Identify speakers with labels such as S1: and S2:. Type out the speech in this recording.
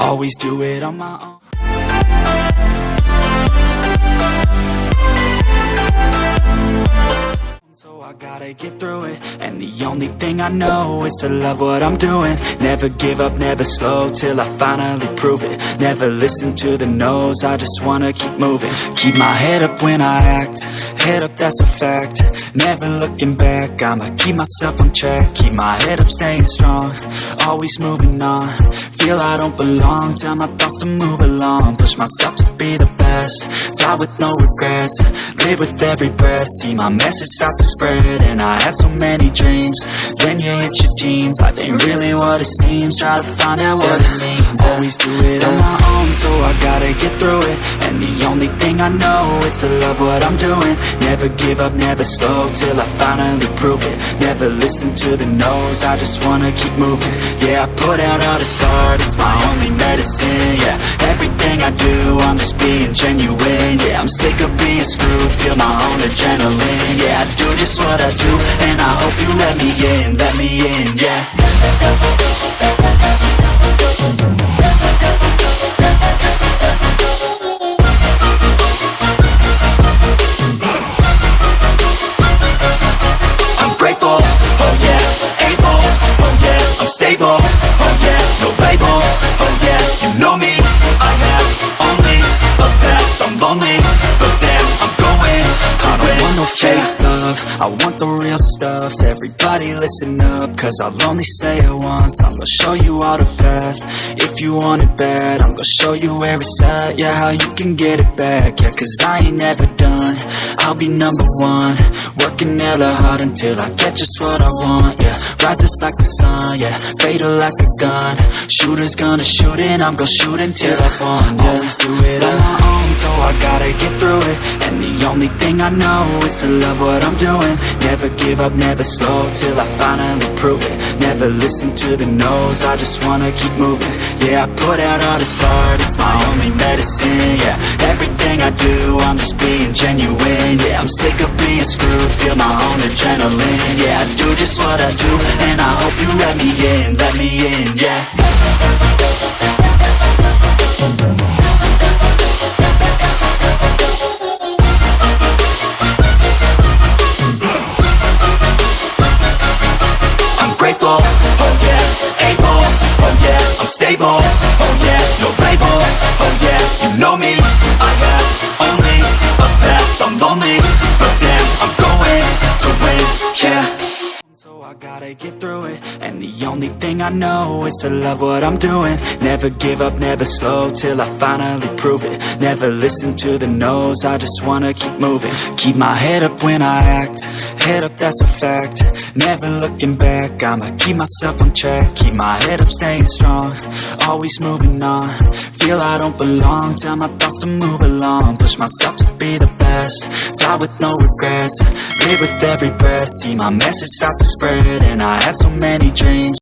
S1: always do it on my own. So I gotta get through it, and the only thing I know is to love what I'm doing. Never give up, never slow, till I finally prove it. Never listen to the no's, I just wanna keep moving. Keep my head up when I act, head up, that's a fact. Never looking back, I'ma keep myself on track. Keep my head up, staying strong, always moving on. Feel I don't belong, tell my thoughts to move along. Push myself to be the best, die with no regrets. Live with every breath, see my message start to spread. And I had so many dreams, then you hit your teens. Life ain't really what it seems, try to find out what it means. Always do it on my own, so I gotta get through it. And the only thing I know is to love what I'm doing. Never give up, never slow, till I finally prove it. Never listen to the no's, I just wanna keep moving. Yeah, I put out all this art, it's my only medicine. Yeah, everything I do, I'm just being genuine. Yeah, I'm sick of being screwed, feel my own adrenaline. Yeah, I do just what I do, and I hope you let me in, yeah. I'm grateful, oh yeah, able, oh yeah, I'm stable, oh yeah, no label, oh yeah, you know me, I have only a path, I'm lonely, but damn, I'm going to win. I don't want no fake love, I want the real stuff. Everybody listen up, cause I'll only say it once. I'm gonna show you all the path, if you want it bad. I'm gonna show you where it's at, yeah, how you can get it back. Yeah, cause I ain't never done, I'll be number one. Working hella hard until I get just what I want, yeah. Rises like the sun, yeah, fatal like a gun. Shooter's gonna shoot and I'm gonna shoot until I won, yeah. Always do it on my own, so I gotta get through it. And the only thing I know is to love what I'm doing. Never give up, never slow, till I finally prove it. Never listen to the no's, I just wanna keep moving. Yeah, I put out all this art, it's my only medicine. Yeah, everything I do, I'm just being genuine. Yeah, I'm sick of being screwed, feel my own adrenaline. Yeah, I do just what I do, and I hope you let me in, yeah. Grateful, oh yeah, able, oh yeah, I'm stable, oh yeah, no label, oh yeah, you know me, I have only a path, I'm lonely, but damn, I'm going to win, yeah. So I gotta get through it, and the only thing I know is to love what I'm doing. Never give up, never slow, till I finally prove it. Never listen to the no's, I just wanna keep moving. Keep my head up when I act, head up, that's a fact. Never looking back, I'ma keep myself on track. Keep my head up, staying strong, always moving on. Feel I don't belong, tell my thoughts to move along. Push myself to be the best, die with no regrets. Live with every breath, see my message start to spread. And I had so many dreams.